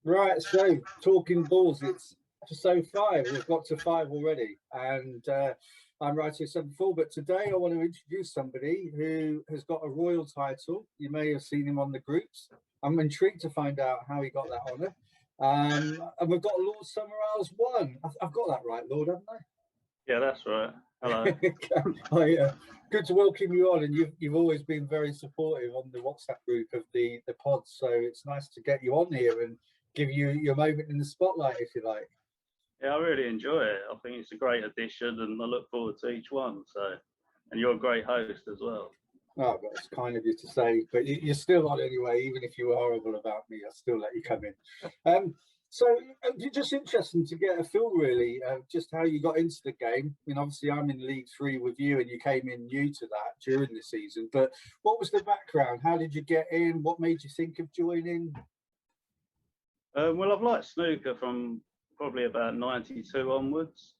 Right, so talking balls, it's episode 5. We've got to 5 already, and I'm Wrighto74. But today I want to introduce somebody who has got a royal title. You may have seen him on the groups. I'm intrigued to find out how he got that honour. And we've got LordSummersIsles 1. I've got that right, Lord, haven't I? Yeah, that's right. Hello. Good to welcome you on, and you've always been very supportive on the WhatsApp group of the pods. So it's nice to get you on here and give you your moment in the spotlight, if you like. Yeah, I really enjoy it. I think it's a great addition, and I look forward to each one. So, and you're a great host as well. Oh, that's kind of you to say, but you're still on anyway. Even if you were horrible about me, I'll still let you come in. So just interesting to get a feel, really, just how you got into the game. I mean, obviously I'm in League 3 with you, and you came in new to that during the season. But what was the background? How did you get in? What made you think of joining? Well, I've liked snooker from probably about '92 onwards.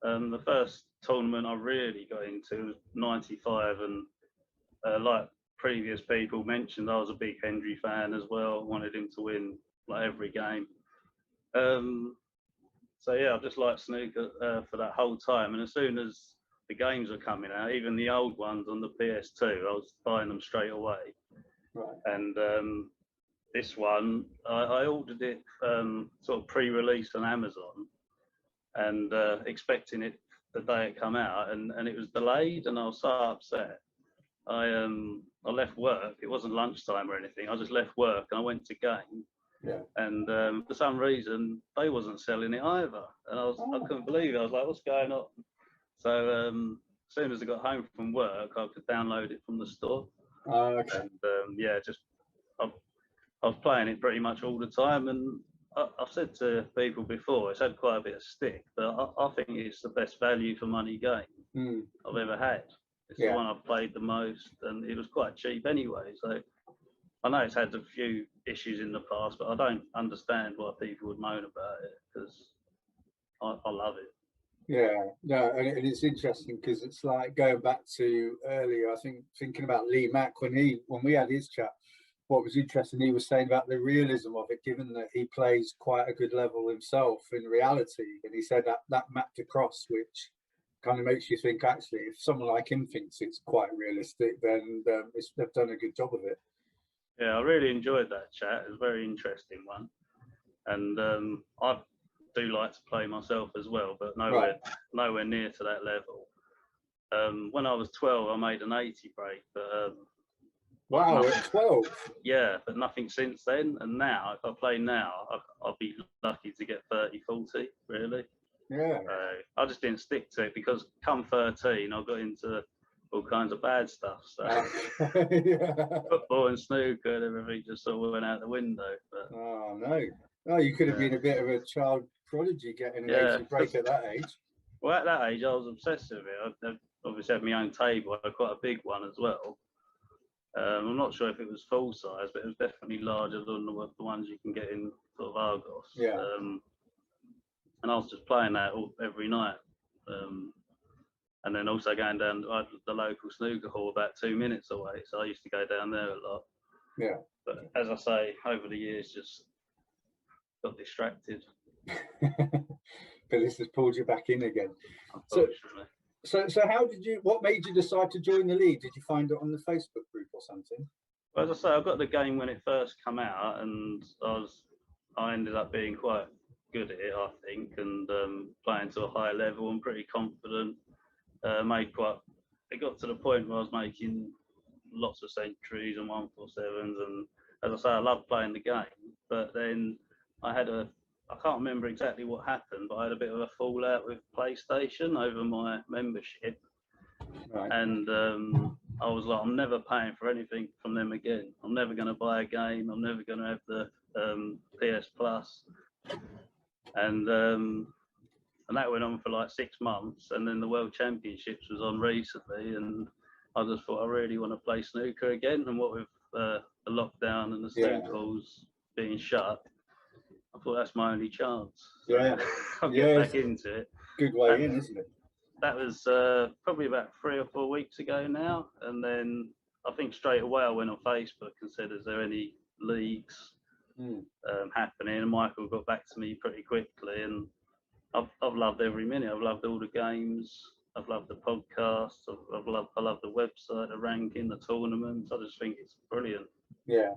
The first tournament I really got into was '95, and like previous people mentioned, I was a big Hendry fan as well. Wanted him to win like every game. So yeah, I just liked snooker for that whole time. And as soon as the games were coming out, even the old ones on the PS2, I was buying them straight away. Right. And this one, I ordered it sort of pre-release on Amazon, and expecting it the day it come out, and it was delayed, and I was so upset. I left work. It wasn't lunchtime or anything. I just left work and I went to game. Yeah. And for some reason they wasn't selling it either, and I couldn't believe it. I was like, what's going on? So as soon as I got home from work, I could download it from the store. Okay. And yeah, just I was playing it pretty much all the time, and I've said to people before, it's had quite a bit of stick, but I think it's the best value for money game I've ever had. It's the one I've played the most, and it was quite cheap anyway. So I know it's had a few issues in the past, but I don't understand why people would moan about it, because I love it. Yeah, no, and it's interesting because it's like going back to earlier. I think thinking about Lee Mack when we had his chat. What was interesting, he was saying about the realism of it, given that he plays quite a good level himself in reality, and he said that mapped across, which kind of makes you think actually, if someone like him thinks it's quite realistic, then they've done a good job of it. Yeah, I really enjoyed that chat. It was a very interesting one, and I do like to play myself as well, but nowhere near to that level. When I was 12, I made an 80 break, but wow, at 12? Yeah, but nothing since then. And now, if I play now, I'll be lucky to get 30, 40, really. Yeah. I just didn't stick to it because come 13, I got into all kinds of bad stuff. So football and snooker and everything just sort of went out the window. But, oh no! Oh, you could have been a bit of a child prodigy getting an 80 break at that age. Well, at that age, I was obsessed with it. I obviously had my own table. I had quite a big one as well. I'm not sure if it was full size, but it was definitely larger than the ones you can get in sort of Argos. Yeah. And I was just playing that every night. And then also going down to the local snooker hall about 2 minutes away. So I used to go down there a lot. Yeah. But as I say, over the years, just got distracted. But this has pulled you back in again. So what made you decide to join the league? Did you find it on the Facebook group or something? Well, as I say, I got the game when it first came out, and I ended up being quite good at it, I think, and playing to a high level and pretty confident. It got to the point where I was making lots of centuries and 147s, and as I say, I love playing the game. But then I can't remember exactly what happened, but I had a bit of a fallout with PlayStation over my membership. Right. And I was like, I'm never paying for anything from them again. I'm never going to buy a game. I'm never going to have the PS Plus. And that went on for like 6 months. And then the World Championships was on recently, and I just thought I really want to play snooker again. And what with the lockdown and the snooker halls being shut, I thought that's my only chance. Yeah, I'll get back into it. Good way in, isn't it? That was probably about 3 or 4 weeks ago now, and then I think straight away I went on Facebook and said, "Is there any leagues happening. And Michael got back to me pretty quickly, and I've loved every minute. I've loved all the games. I've loved the podcasts. I love the website, the ranking, the tournaments. I just think it's brilliant. Yeah.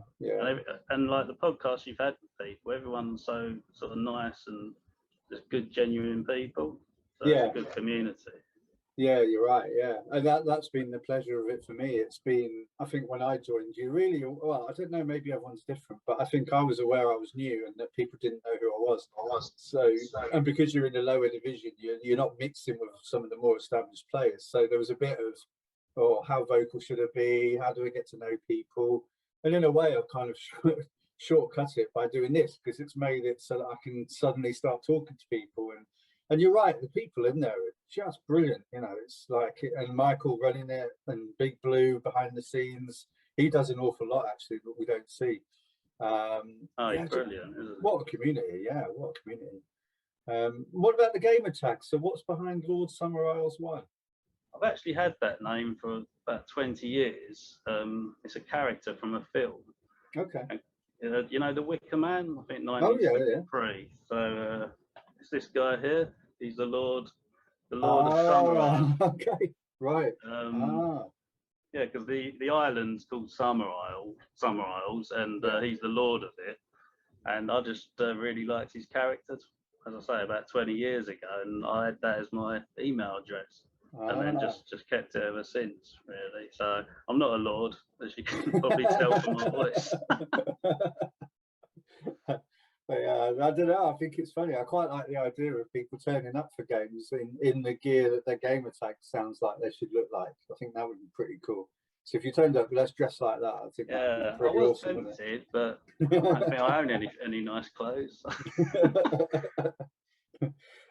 And like the podcasts you've had with people, everyone's so sort of nice and just good, genuine people. So it's a good community. Yeah, you're right. Yeah, and that's been the pleasure of it for me. It's been, I think, when I joined you, really, well, I don't know, maybe everyone's different, but I think I was aware I was new and that people didn't know who I was. So, and because you're in the lower division, you're not mixing with some of the more established players. So there was a bit of, oh, how vocal should I be? How do I get to know people? And in a way, I've kind of shortcut it by doing this, because it's made it so that I can suddenly start talking to people. And you're right, the people in there are just brilliant. You know, it's like, and Michael running it, and Big Blue behind the scenes. He does an awful lot actually that we don't see. He's brilliant, isn't it? What a community! Yeah, what a community. What about the gamer tag? So what's behind LordSummersIsles 1? I've actually had that name for about 20 years. It's a character from a film. Okay. You know, The Wicker Man, I think 1963. So it's this guy here. He's the Lord of Summerisles. Okay, right. Yeah, because the island's called Summerisles, and he's the Lord of it. And I just really liked his character, as I say, about 20 years ago, and I had that as my email address. And then just kept it ever since, really. So I'm not a lord, as you can probably tell from my voice. But I don't know, I think it's funny. I quite like the idea of people turning up for games in the gear that their gamer tag sounds like they should look like. I think that would be pretty cool. So if you turned up, let's dress like that. I think that would be pretty awesome. Tempted, but I don't think I own any nice clothes.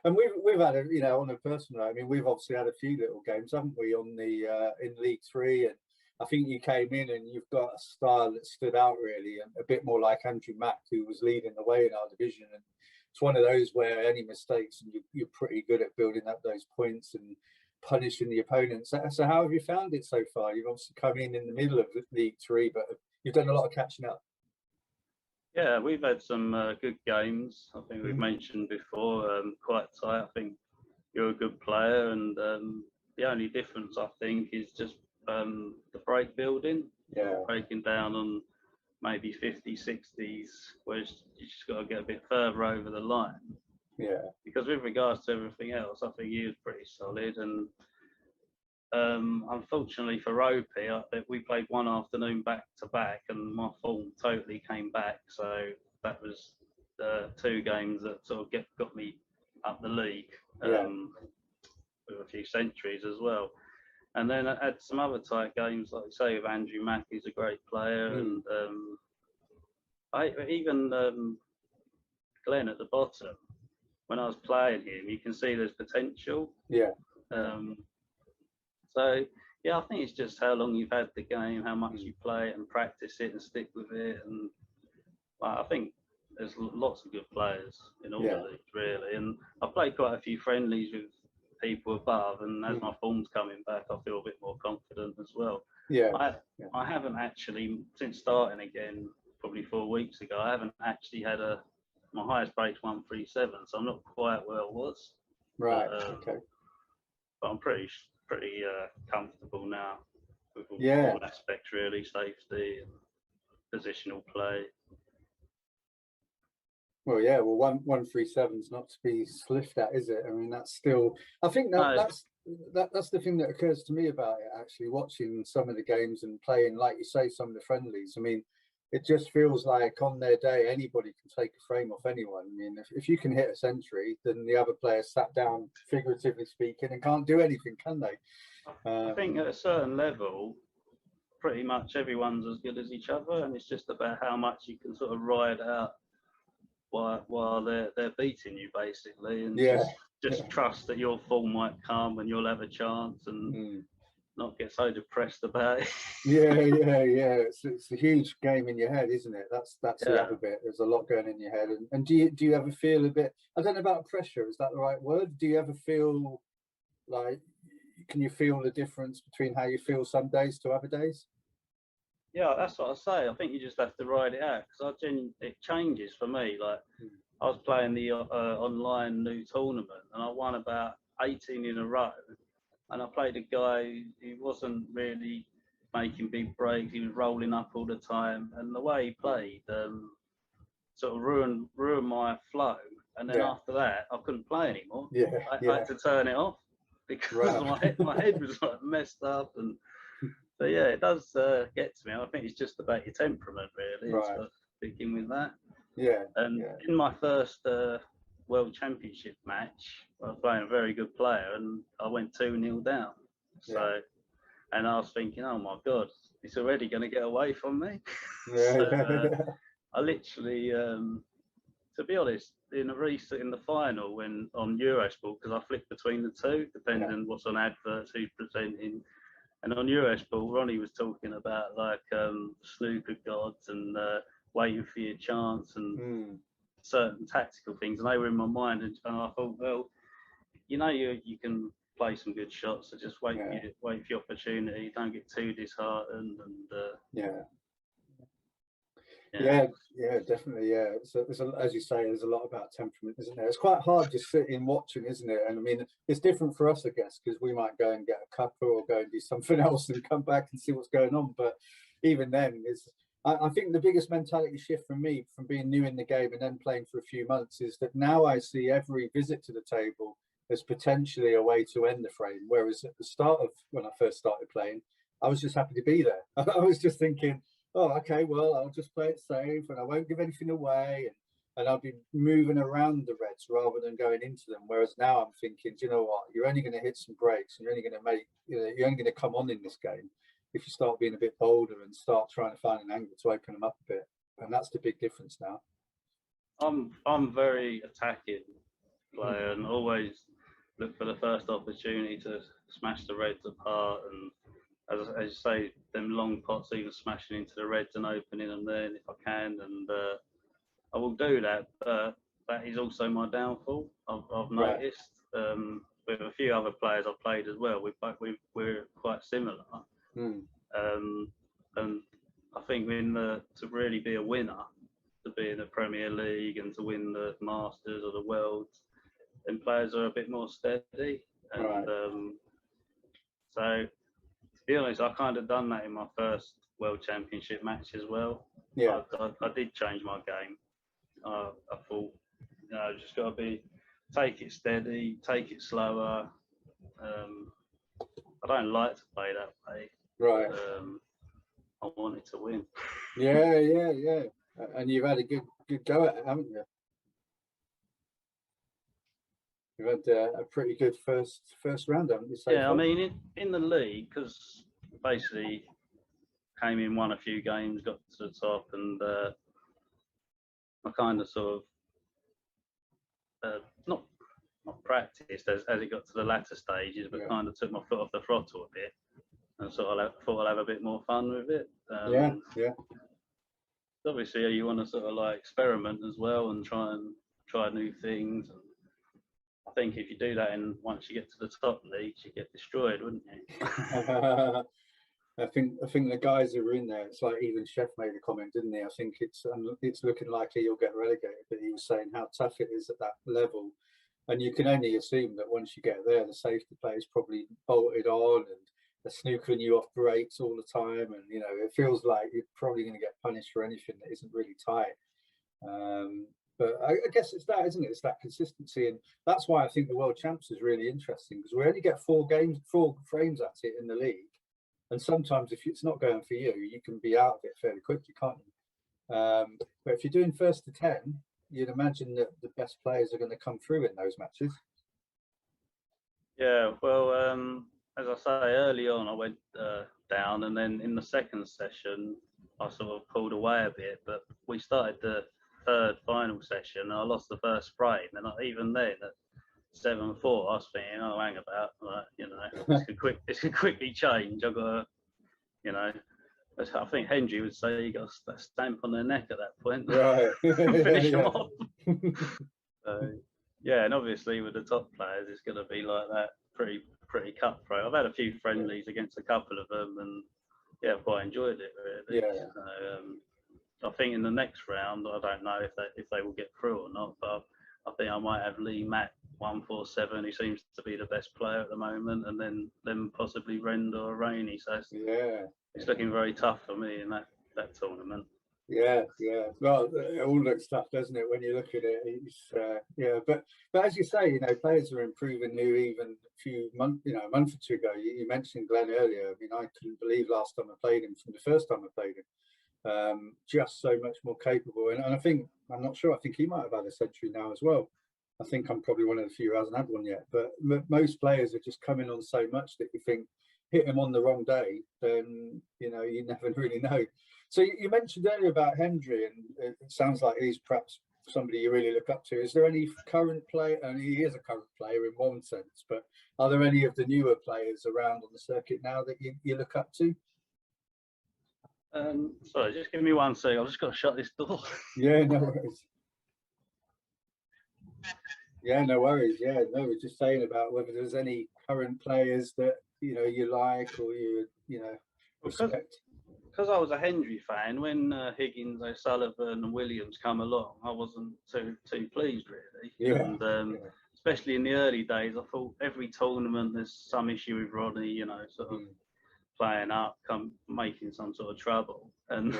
And we've had on a personal note, I mean, we've obviously had a few little games, haven't we, on the in League 3, and I think you came in and you've got a style that stood out really, and a bit more like Andrew Mack, who was leading the way in our division. And it's one of those where any mistakes and you're pretty good at building up those points and punishing the opponents. So how have you found it so far? You've obviously come in the middle of League 3, but you've done a lot of catching up. Yeah, we've had some good games. I think we've mentioned before, quite tight. I think you're a good player, and the only difference I think is just the break building. Yeah, breaking down on maybe 50s, 60s, whereas you just got to get a bit further over the line. Yeah. Because with regards to everything else, I think he was pretty solid, and unfortunately for Opie, we played one afternoon back to back, and my form totally came back. So that was the 2 games that sort of got me up the league, with a few centuries as well. And then I had some other tight games, like I say, with Andrew Mack, who's a great player, and even Glenn at the bottom. When I was playing him, you can see there's potential. Yeah. So, yeah, I think it's just how long you've had the game, how much you play it and practice it and stick with it. And I think there's lots of good players in all the leagues, really. And I've played quite a few friendlies with people above, and as my form's coming back, I feel a bit more confident as well. Yeah. I haven't actually, since starting again, probably 4 weeks ago, I haven't actually had my highest break's 137, so I'm not quite where I was. Right. But, okay. But I'm pretty comfortable now with all aspects, really, safety and positional play. Well, yeah, 137 is not to be sniffed at, is it? I mean, that's still, I think that's the thing that occurs to me about it, actually, watching some of the games and playing, like you say, some of the friendlies. I mean, it just feels like on their day, anybody can take a frame off anyone. I mean, if you can hit a century, then the other players sat down, figuratively speaking, and can't do anything, can they? I think at a certain level, pretty much everyone's as good as each other, and it's just about how much you can sort of ride out while they're beating you, basically, and just trust that your form might come and you'll have a chance, and not get so depressed about it. It's a huge game in your head, isn't it? That's the other bit. There's a lot going in your head. And do you ever feel a bit, I don't know about pressure, is that the right word? Do you ever feel like, can you feel the difference between how you feel some days to other days? Yeah, that's what I say. I think you just have to ride it out because it changes for me. Like I was playing the online new tournament and I won about 18 in a row. And I played a guy who wasn't really making big breaks. He was rolling up all the time, and the way he played sort of ruined my flow. And then after that, I couldn't play anymore. I had to turn it off because my head was like messed up. And so yeah, it does get to me. I think it's just about your temperament, really. So sticking with that. And in my first World Championship match, I was playing a very good player, and I went 2-0 down. So, and I was thinking, oh my God, it's already going to get away from me. I literally, to be honest, in the final when on Eurosport, because I flicked between the two, depending on what's on adverts, who's presenting. And on Eurosport, Ronnie was talking about like snooker gods and waiting for your chance and certain tactical things, and they were in my mind. And I thought, well, you know, you can play some good shots, so just wait for your opportunity. Don't get too disheartened. And definitely. So as you say, there's a lot about temperament, isn't there? It's quite hard just sitting watching, isn't it? And I mean, it's different for us, I guess, because we might go and get a cuppa or go and do something else and come back and see what's going on. But even then, I think the biggest mentality shift for me from being new in the game and then playing for a few months is that now I see every visit to the table as potentially a way to end the frame. Whereas at the start of when I first started playing, I was just happy to be there. I was just thinking, oh, okay, well, I'll just play it safe and I won't give anything away. And I'll be moving around the reds rather than going into them. Whereas now I'm thinking, do you know what? You're only going to hit some breaks and you're only going to come on in this game if you start being a bit bolder and start trying to find an angle to open them up a bit. And that's the big difference now. I'm very attacking player and always look for the first opportunity to smash the reds apart. And as you say, them long pots, even smashing into the reds and opening them then if I can. And I will do that. That is also my downfall. I've noticed with a few other players I've played as well. We're quite similar. And I think to really be a winner, to be in the Premier League and to win the Masters or the Worlds, then players are a bit more steady. And so, to be honest, I kind of done that in my first World Championship match as well. I did change my game. I thought, you know, just got to take it steady, take it slower. I don't like to play that way. I wanted to win. And you've had a good go at it, haven't you? You've had a pretty good first round, haven't you? I mean, in the league, because basically came in, won a few games, got to the top, and I kind of sort of not practiced as it got to the latter stages, but kind of took my foot off the throttle a bit and sort of thought I'd have a bit more fun with it. Obviously, you want to sort of like experiment as well and try new things. And I think if you do that, and once you get to the top leagues, you get destroyed, wouldn't you? I think the guys who were in there, it's like even Chef made a comment, didn't he? I think it's looking likely you'll get relegated, but he was saying how tough it is at that level. And you can only assume that once you get there, the safety play is probably bolted on and they're snookering you off breaks all the time. And, you know, it feels like you're probably going to get punished for anything that isn't really tight. But I guess it's that, isn't it? It's that consistency. And that's why I think the World Champs is really interesting, because we only get 4 frames at it in the league. And sometimes if it's not going for you, you can be out of it fairly quickly, can't you? But if you're doing first to 10, you'd imagine that the best players are going to come through in those matches. Yeah, well, as I say, early on I went down, and then in the second session I sort of pulled away a bit, but we started the third final session and I lost the first frame, and even then at 7-4 I was thinking, oh, hang about, like, you know, this could quickly change. I've got to, you know, I think Hendry would say you got a stamp on their neck at that point. Finish them off. So, yeah, and obviously with the top players, it's going to be like that, pretty cutthroat. I've had a few friendlies against a couple of them, and yeah, I've quite enjoyed it really. Yeah. So, I think in the next round, I don't know if they will get through or not, but I think I might have Lee Mack 147, who seems to be the best player at the moment, and then possibly Renda or Rainey. So it's looking very tough for me in that tournament. Yeah. Well, it all looks tough, doesn't it, when you look at it? It's, yeah, but as you say, you know, players are improving new even a few months, you know, a month or two ago. You mentioned Glenn earlier. I mean, I couldn't believe last time I played him from the first time I played him. Just so much more capable, and I think, I'm not sure, I think he might have had a century now as well. I think I'm probably one of the few who hasn't had one yet, but most players are just coming on so much that you think, hit him on the wrong day, then, you know, you never really know. So you mentioned earlier about Hendry, and it sounds like he's perhaps somebody you really look up to. Is there any current player, and he is a current player in one sense, but are there any of the newer players around on the circuit now that you look up to? Sorry, just give me 1 second. I've just got to shut this door. Yeah, no worries. Yeah, no worries. Yeah, no, we're just saying about whether there's any current players that, you know, you like or you know, respect. Because I was a Hendry fan, when Higgins, O'Sullivan and Williams come along, I wasn't too pleased really. Yeah. And especially in the early days, I thought every tournament there's some issue with Ronnie, you know, sort of playing up, making some sort of trouble. And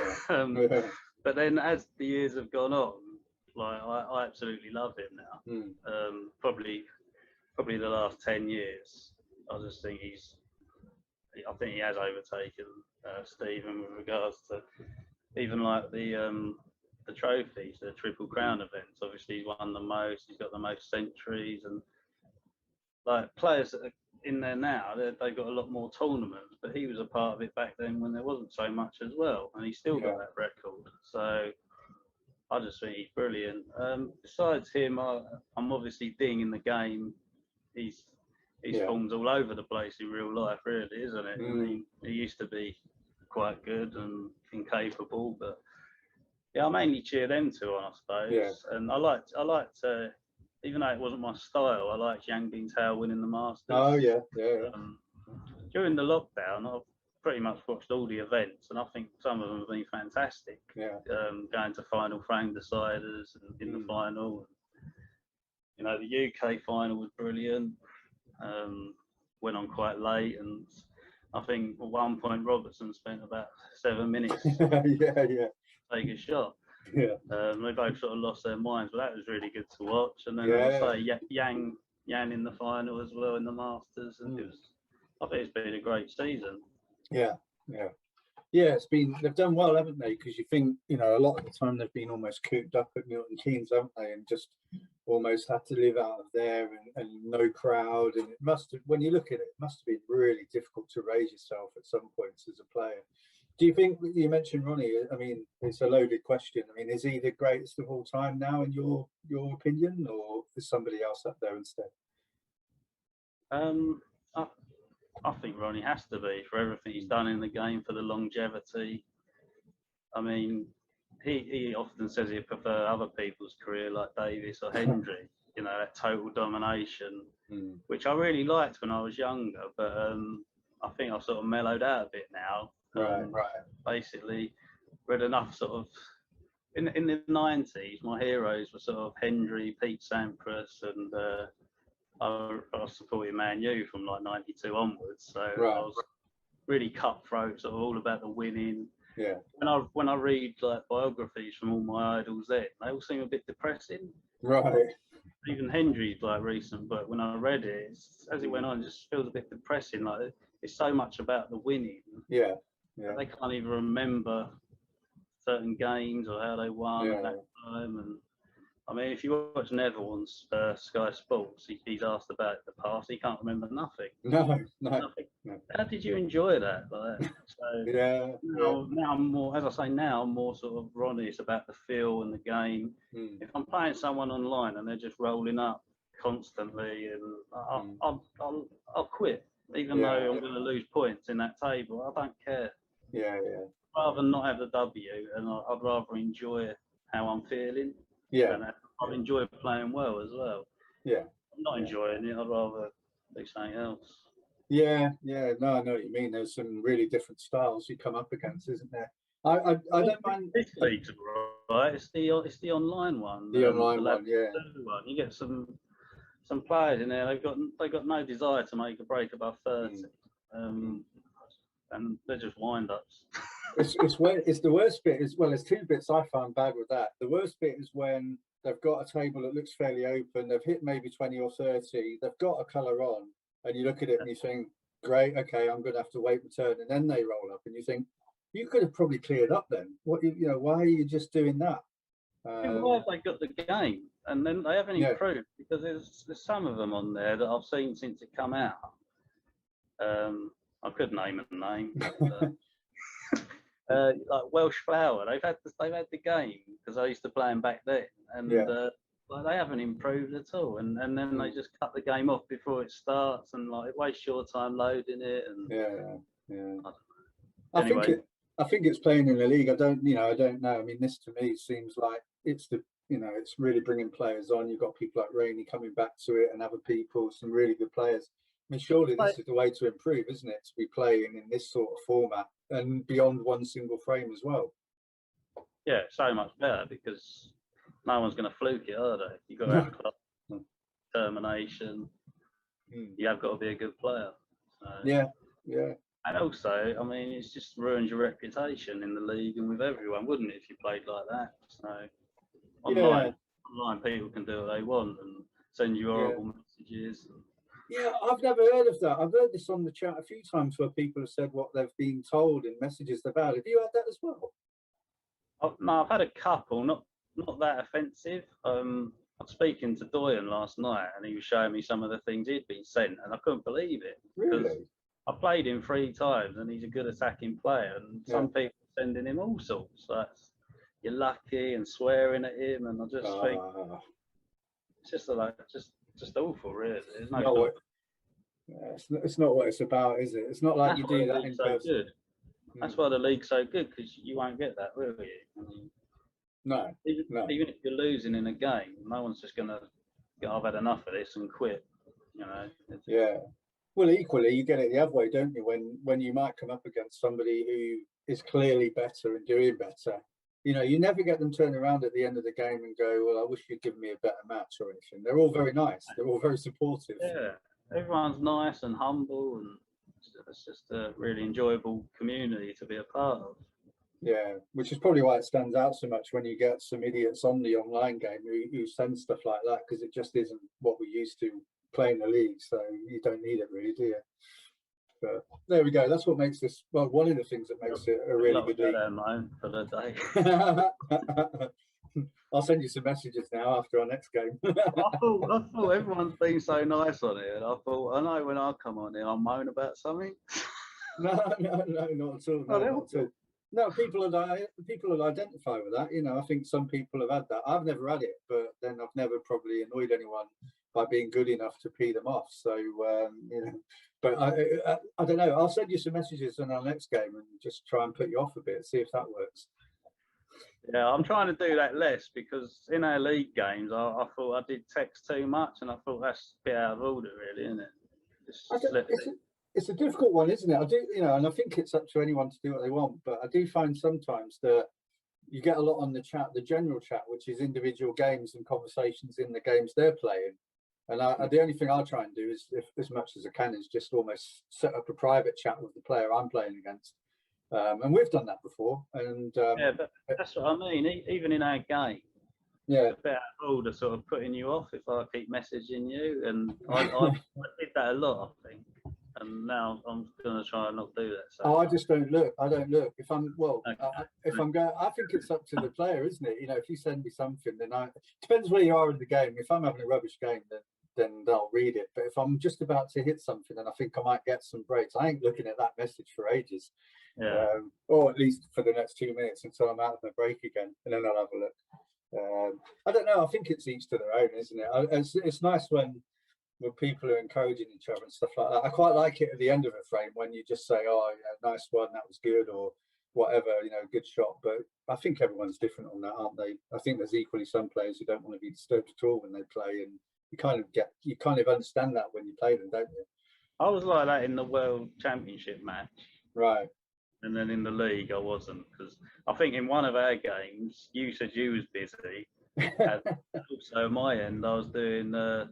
but then as the years have gone on, like I absolutely love him now. Probably the last 10 years, I just think I think he has overtaken Stephen with regards to even like the trophies, the Triple Crown events. Obviously, he's won the most. He's got the most centuries, and like players that are in there now, they've got a lot more tournaments. But he was a part of it back then when there wasn't so much as well, and he's still got that record. So I just think he's brilliant. Besides him, I'm obviously dinging the game. He's formed all over the place in real life, really, isn't it? I mean, he used to be quite good and capable, but yeah, I mainly cheer them two on, I suppose. Yeah. And I liked, even though it wasn't my style, I liked Yang Bingtao winning the Masters. Oh yeah. During the lockdown, I've pretty much watched all the events, and I think some of them have been fantastic. Yeah. Going to final frame deciders and in the final. You know, the UK final was brilliant. Went on quite late, and I think at one point Robertson spent about 7 minutes take a shot. They both sort of lost their minds, but that was really good to watch. And then as I say, Yang in the final as well in the Masters, and I think it's been a great season. They've done well, haven't they? Because you think, you know, a lot of the time they've been almost cooped up at Milton Keynes, haven't they, and just almost had to live out of there and no crowd. And it must have, when you look at it, it must have been really difficult to raise yourself at some points as a player. Do you think, you mentioned Ronnie, I mean, it's a loaded question. I mean, is he the greatest of all time now in your opinion, or is somebody else up there instead? I think Ronnie has to be, for everything he's done in the game, for the longevity. I mean, he often says he'd prefer other people's career, like Davis or Hendry, you know, that total domination, which I really liked when I was younger, but I think I've sort of mellowed out a bit now. Basically, read enough sort of, in the 90s, my heroes were sort of Hendry, Pete Sampras, and I was supporting Man U from like 92 onwards, so I was really cutthroat, sort of all about the winning. Yeah. When I read like biographies from all my idols, then they all seem a bit depressing. Right. Even Hendry's like recent book, when I read it, as it went on, it just feels a bit depressing. Like it's so much about the winning. Yeah. They can't even remember certain games or how they won at that time. And I mean, if you watch Neville on Sky Sports, he's asked about the past. He can't remember nothing. Nothing. How did you enjoy that? Like, so now I'm more, as I say, now I'm more sort of Ronnie. It's about the feel and the game. If I'm playing someone online and they're just rolling up constantly, and I'll quit, even though I'm going to lose points in that table. I don't care. Rather than not have the W, and I'd rather enjoy how I'm feeling. And I've enjoyed playing well as well. I'm not enjoying it. I'd rather do something else. Yeah, yeah, no, I know what you mean. There's some really different styles you come up against, isn't there? I don't mind This league's all right. It's the online one, the the online level one. Yeah, 2 one. You get some players in there. They've got no desire to make a break above 30, mm. Mm. and they're just wind ups. It's the worst bit is, well, there's two bits I find bad with that. The worst bit is when they've got a table that looks fairly open, they've hit maybe 20 or 30, they've got a colour on, and you look at it and you think, great, okay, I'm going to have to wait my turn, and then they roll up, and you think, you could have probably cleared up then. What, you know, why are you just doing that? Why have they got the game? And then they haven't Yeah, improved, because there's some of them on there that I've seen since it come out. I could name a name, but like Welsh Flower, they've had the game because I used to play them back then, and yeah, like they haven't improved at all. And then they just cut the game off before it starts, and like it wastes your time loading it. And yeah, yeah. I think anyway, I think it's playing in the league. I don't know. I mean, this to me seems like it's it's really bringing players on. You've got people like Rainey coming back to it, and other people, some really good players. I mean, surely this is the way to improve, isn't it? To be playing in this sort of format and beyond one single frame as well. yeah, so much better, because no one's going to fluke it, are they? You've got to have club determination. You have got to be a good player. So. Yeah, yeah. And also, I mean, it's just ruins your reputation in the league and with everyone, wouldn't it, if you played like that? So online people can do what they want and send you horrible messages. Yeah, I've never heard of that. I've heard this on the chat a few times where people have said what they've been told in messages they've had. Have you had that as well? No, I've had a couple, not that offensive. I was speaking to Doyen last night, and he was showing me some of the things he'd been sent, and I couldn't believe it. Really? I played him 3 times, and he's a good attacking player, and some people are sending him all sorts. Like, you're lucky, and swearing at him, and I just think it's just just awful, really. There's no. It's not what it's about, is it? It's not like you do that in person. That's why the league's so good, because you won't get that, will you? I mean, no. Even if you're losing in a game, no one's just going to go, I've had enough of this and quit. You know. Yeah. Well, equally, you get it the other way, don't you? When you might come up against somebody who is clearly better and doing better, you never get them turn around at the end of the game and go, well, I wish you'd given me a better match or anything. They're all very nice. They're all very supportive. Yeah, everyone's nice and humble, and it's just a really enjoyable community to be a part of. Yeah, which is probably why it stands out so much when you get some idiots on the online game who send stuff like that, because it just isn't what we used to playing the league. So you don't need it really, do you? But there we go. That's what makes this, well, one of the things that makes it a really good league. For the day. I'll send you some messages now after our next game. I thought everyone's been so nice on it, and I thought, I know when I come on here, I'll moan about something. No, not at all. No, not at all. No, people will identify with that. I think some people have had that. I've never had it, but then I've never probably annoyed anyone by being good enough to pee them off. So, but I don't know. I'll send you some messages in our next game and just try and put you off a bit, see if that works. Yeah, I'm trying to do that less, because in our league games, I thought I did text too much, and I thought that's a bit out of order, really, isn't it? It's a difficult one, isn't it? I do, and I think it's up to anyone to do what they want. But I do find sometimes that you get a lot on the chat, the general chat, which is individual games and conversations in the games they're playing. And the only thing I'll try and do is, if as much as I can, is just almost set up a private chat with the player I'm playing against. And we've done that before. And yeah, but that's what I mean. Even in our game, it's a bit out of order, sort of putting you off if I keep messaging you. And I did that a lot, I think. And now I'm going to try and not do that. So I just don't look. I don't look. If I'm if I'm going, I think it's up to the player, isn't it? If you send me something, then it depends where you are in the game. If I'm having a rubbish game, then I'll read it. But if I'm just about to hit something and I think I might get some breaks, I ain't looking at that message for ages. Yeah. Or at least for the next 2 minutes until I'm out of my break again, and then I'll have a look. I don't know. I think it's each to their own, isn't it? It's nice when people are encouraging each other and stuff like that. I quite like it at the end of a frame when you just say, "Oh, nice one, that was good," or whatever, good shot. But I think everyone's different on that, aren't they? I think there's equally some players who don't want to be disturbed at all when they play, and you kind of understand that when you play them, don't you? I was like that in the World Championship match. Right. And then in the league, I wasn't, because I think in one of our games, you said you was busy. And also, my end, I was doing, I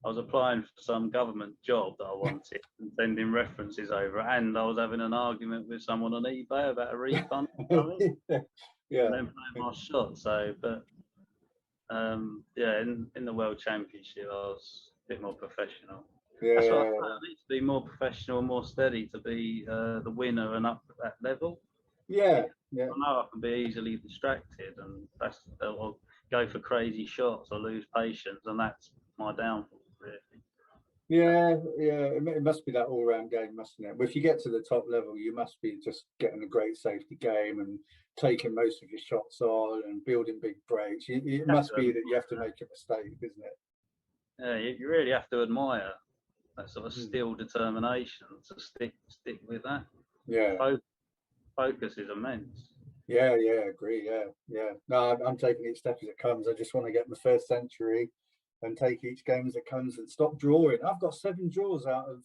was applying for some government job that I wanted and sending references over, and I was having an argument with someone on eBay about a refund or something, Yeah. and then playing my shot. So, but yeah, in the World Championship, I was a bit more professional. That's what I thought. I need to be more professional, more steady to be the winner and up at that level. Yeah. I know I can be easily distracted, and I'll go for crazy shots or lose patience, and that's my downfall, really. Yeah, it must be that all-round game, mustn't it? If you get to the top level, you must be just getting a great safety game and taking most of your shots on and building big breaks. It must be that you have to make a mistake, isn't it? Yeah, you really have to admire that sort of still determination to stick with that. Yeah. Focus is immense. Yeah, agree. Yeah. No, I'm taking each step as it comes. I just want to get my first century and take each game as it comes and stop drawing. I've got 7 draws out of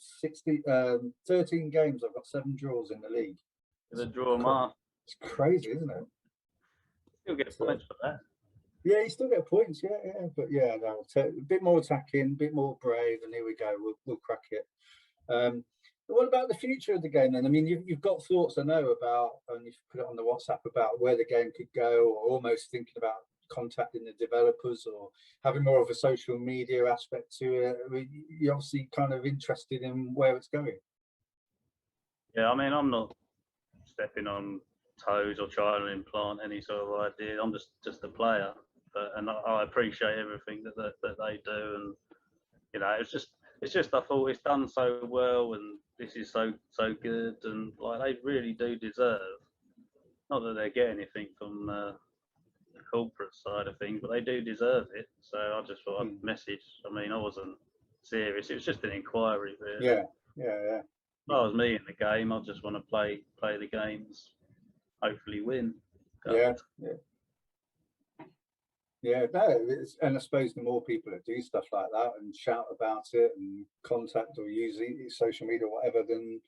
13 games. I've got 7 draws in the league. The draw mark. It's crazy, isn't it? Still get points for that. Yeah, you still get points. Yeah. But yeah, no, a bit more attacking, a bit more brave, and here we go. We'll crack it. But what about the future of the game then? I mean, you've got thoughts, I know, about, and you've put it on the WhatsApp about where the game could go, or almost thinking about contacting the developers or having more of a social media aspect to it. I mean, you're obviously kind of interested in where it's going. Yeah, I mean, I'm not stepping on toes or trying to implant any sort of idea. I'm just a player, and I appreciate everything that they do, and you know, it's just I thought it's done so well, and this is so good, and like they really do deserve. Not that they get anything from the corporate side of things, but they do deserve it. So I just thought I'd message. I mean, I wasn't serious. It was just an inquiry, really. Yeah. If I was me in the game, I just want to play the games, hopefully win. Yeah, no, and I suppose the more people that do stuff like that and shout about it and contact or use social media or whatever, then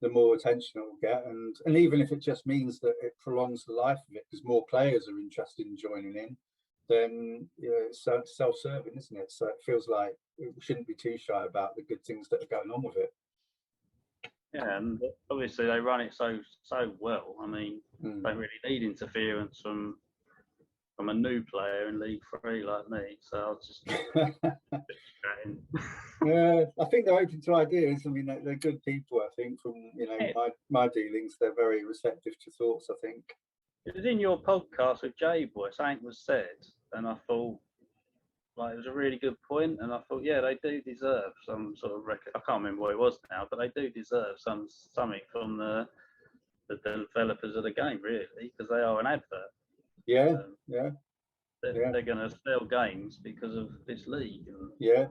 the more attention it will get. And even if it just means that it prolongs the life of it because more players are interested in joining in, then it's self-serving, isn't it? So it feels like we shouldn't be too shy about the good things that are going on with it. Yeah, and obviously they run it so well. I mean, they don't really need interference from a new player in League 3 like me, so I was just chatting. Yeah, I think they're open to ideas. I mean, they're good people. I think from my dealings, they're very receptive to thoughts. I think it was in your podcast with Jay Boy, something was said, and I thought like it was a really good point, and I thought, yeah, they do deserve some sort of record. I can't remember what it was now, but they do deserve something from the developers of the game, really, because they are an advert. Yeah. They're going to sell games because of this league. And yeah.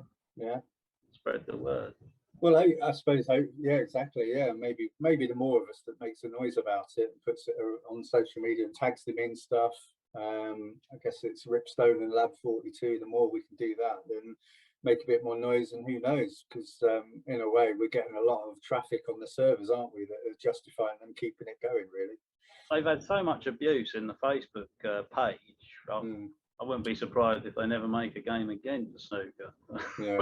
Spread the word. Well, I suppose, yeah, exactly. Yeah, maybe the more of us that makes a noise about it, and puts it on social media and tags them in stuff. I guess it's Ripstone and Lab 42. The more we can do that, then make a bit more noise, and who knows? Because in a way, we're getting a lot of traffic on the servers, aren't we? That are justifying them keeping it going, really. They've had so much abuse in the Facebook page. I wouldn't be surprised if they never make a game again for Snooker. Yeah.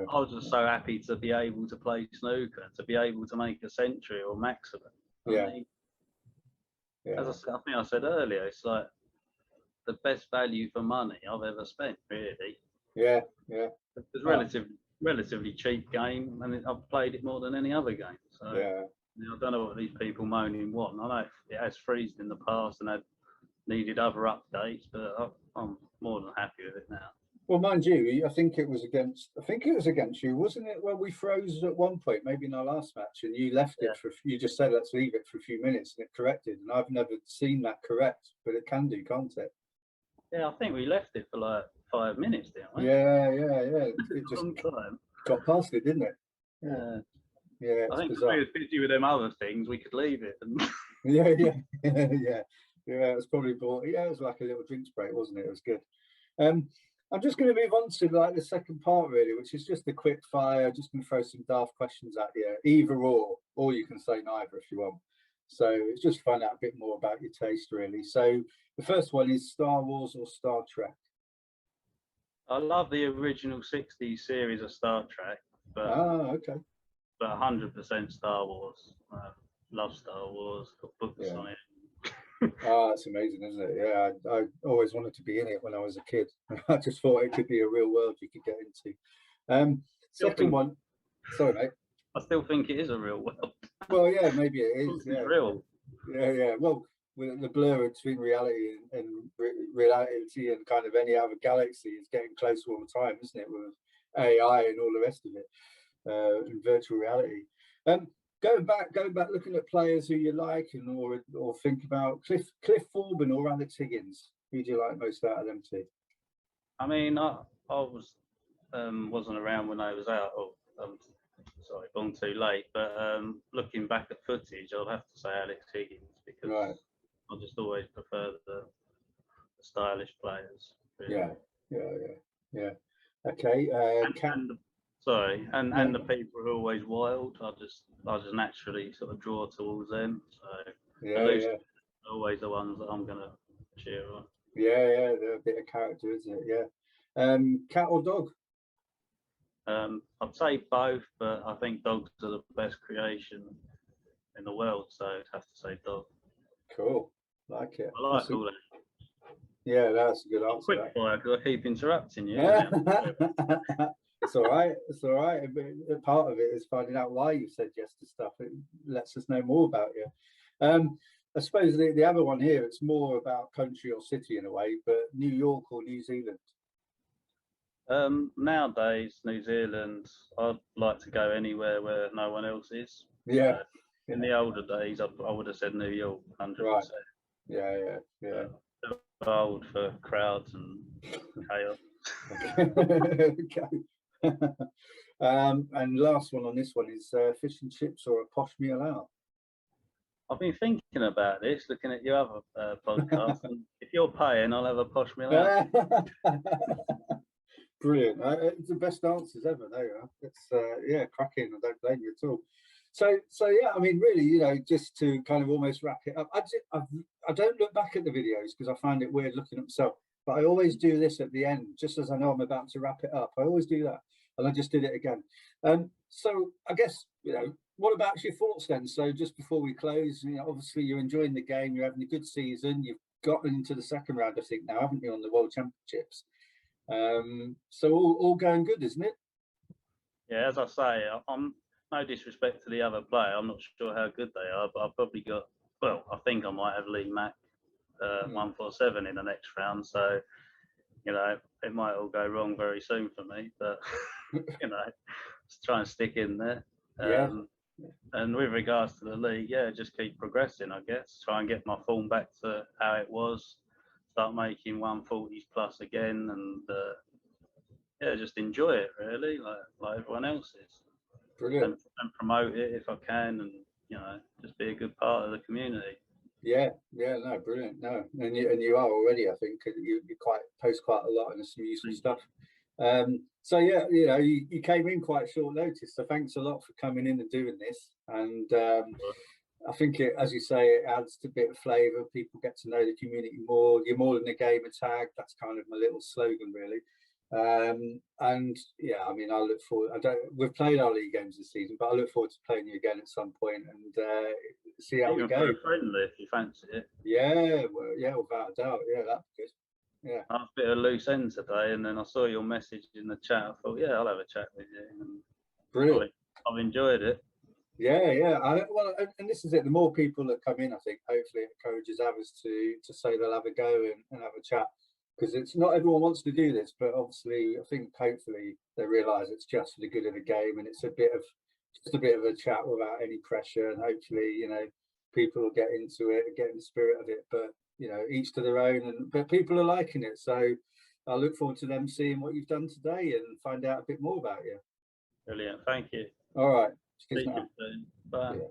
I was just so happy to be able to play Snooker, to be able to make a century or maximum. As I said, I think I said earlier, it's like the best value for money I've ever spent, really. Yeah. It's a relatively cheap game, and I've played it more than any other game. So I don't know what these people moaning want. I know it has freezed in the past and had needed other updates, but I'm more than happy with it now. Well, mind you, I think it was against you, wasn't it? Well, we froze at one point, maybe in our last match, and you left it you just said, let's leave it for a few minutes, and it corrected. And I've never seen that correct, but it can do, can't it? Yeah, I think we left it for like 5 minutes, didn't we? Yeah. It just got past it, didn't it? Yeah. I think bizarre. if we were busy with them other things, we could leave it. Yeah. It was probably it was like a little drinks break, wasn't it? It was good. I'm just going to move on to like the second part really, which is just a quick fire. Just going to throw some daft questions at you, either or you can say neither if you want. So it's just to find out a bit more about your taste really. So the first one is Star Wars or Star Trek? I love the original 60s series of Star Trek, but okay. But 100% Star Wars. Love Star Wars. Got books on it. Oh, that's amazing, isn't it? Yeah, I always wanted to be in it when I was a kid. I just thought it could be a real world you could get into. Second one, sorry, mate. I still think it is a real world. Well, yeah, maybe it is. Yeah, it's real. Yeah. Well, with the blur between reality and reality and kind of any other galaxy is getting closer all the time, isn't it? With AI and all the rest of it, in virtual reality. Going back, looking at players who you like and or think about, Cliff Forbin or Alex Higgins. Who do you like most out of them two? I mean, I wasn't around when I was out. Sorry, born too late. But looking back at footage, I'll have to say Alex Higgins because I just always prefer the stylish players. Really. Yeah. Okay. And the people who are always wild. I just naturally sort of draw towards them. So always the ones that I'm gonna cheer on. Yeah, they're a bit of character, isn't it? Yeah. Cat or dog? I'd say both, but I think dogs are the best creation in the world, so I'd have to say dog. Cool, like it. I like all that. Yeah, that's a good answer. Quick fire, because I keep interrupting you. It's all right. It's all right. But part of it is finding out why you said yes to stuff. It lets us know more about you. I suppose the other one here, it's more about country or city in a way, but New York or New Zealand? Nowadays, New Zealand, I'd like to go anywhere where no one else is. Yeah. In the older days, I would have said New York, 100%. Right. Yeah. Old for crowds and chaos. Okay. And last one on this one is fish and chips or a posh meal out? I've been thinking about this, looking at your other podcast, and if you're paying, I'll have a posh meal out. Brilliant. It's the best answers ever. There you are. It's cracking. I don't blame you at all. So yeah, I mean, really, you know, just to kind of almost wrap it up, I don't look back at the videos because I find it weird looking at myself, but I always do this at the end, just as I know I'm about to wrap it up. I always do that, and I just did it again. So I guess, you know, what about your thoughts then? So just before we close, you know, obviously you're enjoying the game, you're having a good season, you've gotten into the second round, I think now, haven't you, on the World Championships? So all going good, isn't it? Yeah, as I say, I'm no disrespect to the other player. I'm not sure how good they are, but I've probably got, well, I think I might have Lee Mack 147 in the next round. So, you know, it might all go wrong very soon for me, but, you know, just try and stick in there. And with regards to the league, just keep progressing, I guess. Try and get my form back to how it was. Start making 140s plus again, and just enjoy it really, like everyone else is. Brilliant. And promote it if I can, and you know, just be a good part of the community. No, brilliant. No, and you are already. I think you post quite a lot and some useful stuff. So yeah, you know, you came in quite short notice, so thanks a lot for coming in and doing this. And I think as you say, it adds to a bit of flavour. People get to know the community more. You're more than a gamer tag. That's kind of my little slogan, really. And yeah, I mean, I look forward. We've played our league games this season, but I look forward to playing you again at some point and see how we go. For a friendly, if you fancy it. Yeah, without a doubt. Yeah, that'd be good. Yeah. I was a bit of a loose end today, and then I saw your message in the chat. I thought, yeah, I'll have a chat with you. And brilliant. I've enjoyed it. Yeah. And this is it. The more people that come in, I think hopefully it encourages others to say they'll have a go and have a chat, because it's not everyone wants to do this, but obviously I think hopefully they realise it's just for the good of the game, and it's just a bit of a chat without any pressure, and hopefully, you know, people will get into it and get in the spirit of it. But you know, each to their own, but people are liking it, so I look forward to them seeing what you've done today and find out a bit more about you. Brilliant, thank you. All right. Bye. Yeah.